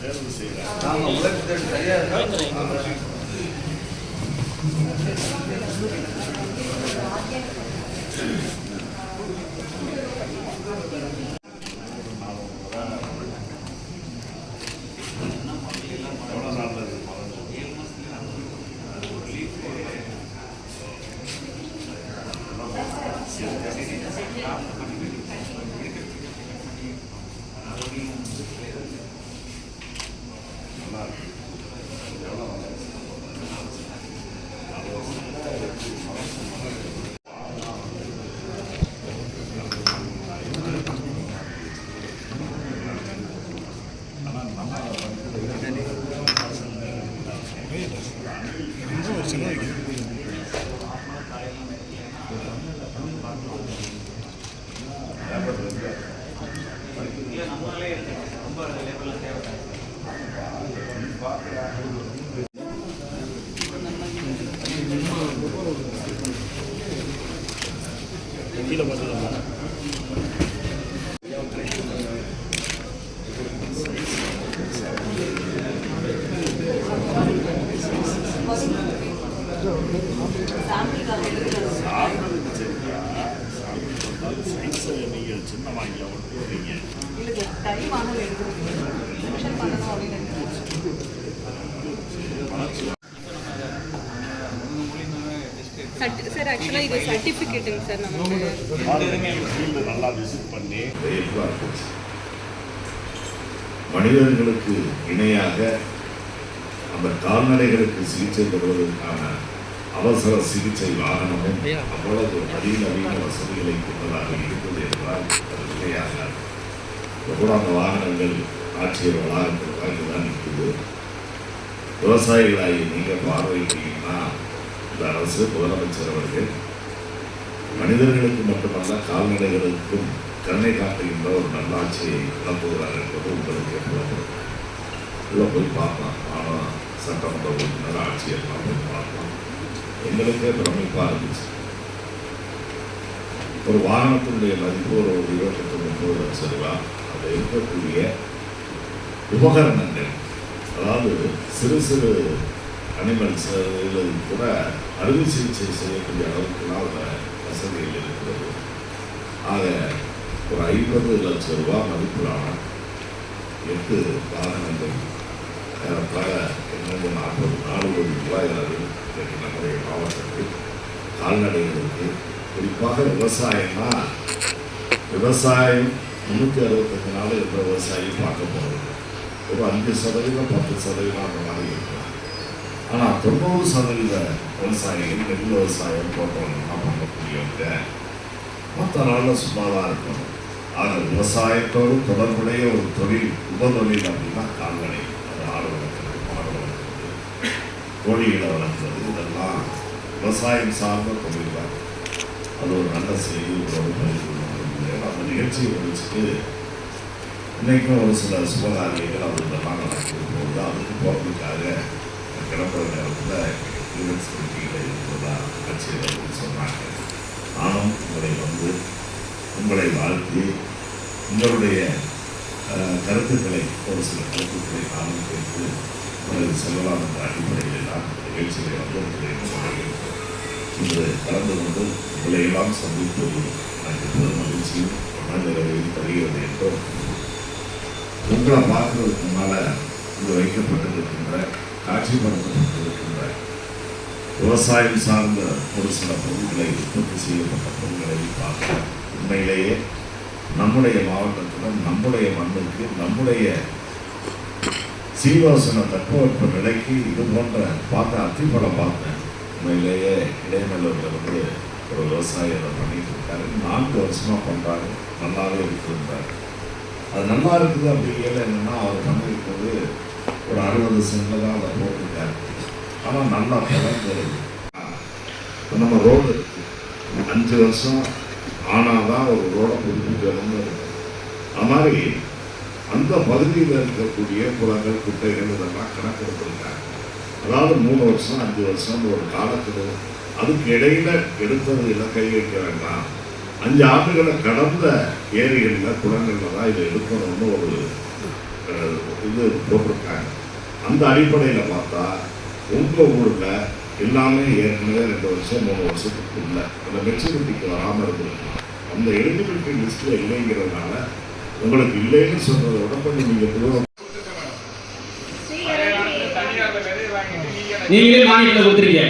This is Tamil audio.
தேர்வு செய்கிறார். கீழே பார்த்துக்கலாம். சயின்ஸை நீங்கள் சின்ன வாங்கி ஓட்டுறீங்க. சார் ஆக்சுவலாக இது சர்டிஃபிகேட்டுங்க சார். நமக்கு நல்லா விசிட் பண்ணி மனிதர்களுக்கு இணையாக அந்த கால்நடைகளுக்கு சிகிச்சை பெறுவதற்கான அவசர சிகிச்சை வாகனமும் அவ்வளவு அதிநவீன வசதிகளை கொண்டதாக இருக்குது என்றால் அது மிகையாக. கூட அந்த வாகனங்கள் ஆட்சியர் வளாகத்திற்காக தான் இருக்குது. விவசாயிகளாகி நீங்கள் பார்வையிட்டீங்கன்னா இந்த அரசு முதலமைச்சர் அவர்கள் மனிதர்களுக்கு மட்டுமல்ல கால்நடைகளுக்கும் கண்ணை காட்டுகின்ற ஒரு நல்லாட்சியை கிளப்புகிறார் என்பது உங்களுக்கு புலப்படும். உள்ள போய் பார்க்கலாம். ஆனால் சட்டமன்ற உறுப்பினர் ஆட்சியெல்லாம் போய் பார்க்கலாம். எங்களுக்கே பிரமிப்பாக இருந்துச்சு. ஒரு வாகனத்தினுடைய மதிப்பு ஒரு 28-30 லட்சம் ரூபாய். அதில் இருக்கக்கூடிய உபகரணங்கள், அதாவது சிறு சிறு அனிமல்ஸ் கூட அறுவை சிகிச்சை செய்யக்கூடிய அளவுக்குலாம் வசதிகள் இருக்கிறது. ஆக ஒரு 50 லட்சம் ரூபாய் மதிப்பிலான 8 வாகனங்கள் ஏறத்தாழ 40 கோடி ரூபாய் அளவில் நம்முடைய மாவட்டத்தில் கால்நடைகளுக்கு, குறிப்பாக விவசாயம்னா விவசாயம் 365 நாள் எந்த விவசாயியும் பார்க்க போகிறது. ஒரு 5% 10% அந்த மாதிரி இருக்கும். ஆனால் 90% விவசாயிகள் நெல் விவசாயம் போன்றவங்கலாம் பண்ணக்கூடியவங்க மற்ற நாளில் சும்மா தான் இருக்கணும். ஆக விவசாயத்தோடு தொடர்புடைய ஒரு தொழில், உபதொழில் அப்படின்னா கால்நடை. அது ஆடு வளர்க்குறது, மாடு வளர்க்குறது, கோழிகளை வளர்க்குறது, இதெல்லாம் விவசாயம் சார்ந்த தொழில் தான். அது ஒரு நல்ல செய்தி. அந்த நிகழ்ச்சியை முடிச்சுட்டு இன்றைக்கும் ஒரு சில சுபகாரியங்கள் அது இதெல்லாம் நடக்கும் போது அதுக்கு போகிறதுக்காக கிளம்புற நேரத்தில் யூனிட்ஸ் மீட்டிங்கில் இருக்கிறதா ஆட்சியர் சொன்னாங்க. நானும் உங்களை வாழ்த்தி உங்களுடைய கருத்துக்களை, ஒரு சில கருத்துக்களை நானும் கேட்டு உங்களுக்கு செல்லலாம் என்ற அடிப்படையில் தான் நிகழ்ச்சிகளை வந்திருக்கிறேன். இன்று கலந்து கொண்டு உங்களையெல்லாம் சந்திப்பது எனக்கு பெரும் மகிழ்ச்சியும் மனநிறைவையும் தருகிறது என்றும், உங்களை பார்க்கறதுக்கு முன்னால் இங்கு வைக்கப்பட்டிருக்கின்ற, காட்சிப்படுத்தப்பட்டிருக்கின்ற விவசாயம் சார்ந்த ஒரு சில பொருட்களை, உற்பத்தி செய்யப்பட்ட பொருட்களை பார்க்க உண்மையிலேயே நம்முடைய மாவட்டத்தில், நம்முடைய மண்ணுக்கு, நம்முடைய சீதோசன தட்பவெப்ப நிலைக்கு இது போன்ற பார்த்த அத்திப்பழம் பார்த்தேன். உண்மையிலேயே இடைநிலையிலிருந்து ஒரு விவசாயி அதை பண்ணிட்டு இருக்காரு. 4 வருஷமாக பண்ணுறாரு. நல்லாவே இருக்கிறார். அது நல்லா இருக்குது. அப்படிங்கிறது என்னென்னா, அவர் பண்ணியிருக்கிறது ஒரு 60 சென்டில் தான் அதை போட்டிருக்காரு. ஆனால் நல்லா பழங்குறது. நம்ம ரோடு இருக்குது, 5 வருஷம் ஆனால் தான் ஒரு ரோடை புதுப்பிக்கணும்னு இருக்குது. அது மாதிரி அந்த பகுதியில் இருக்கக்கூடிய குளங்கள், குட்டைகள் இதெல்லாம் கணக்கெடுத்திருக்காங்க. அதாவது 3 வருஷம் 5 வருஷம் ஒரு காலத்தில் அதுக்கு இடையில எடுத்தது எல்லாம் கை வைக்க வேண்டாம். 5 ஆண்டுகளை கடந்த ஏரிகளில், குளங்களில் தான் இதை எடுக்கணும்னு ஒரு இது போட்டிருக்காங்க. அந்த அடிப்படையில் பார்த்தா உங்கள் ஊரில் எல்லாமே ஏற்கனவே 2 வருஷம் 3 வருஷத்துக்கு இல்லை அந்த மெச்சூரிட்டிக்கு வராமல் இருந்திருக்கலாம். அந்த எலிஜிபிலிட்டி லிஸ்ட்டில் இல்லைங்கிறதுனால உங்களுக்கு இல்லைன்னு சொல்கிறத விட கொஞ்சம் நீங்கள் தூரம் நீங்களே மானியத்தில் கொடுத்துருக்கீங்க.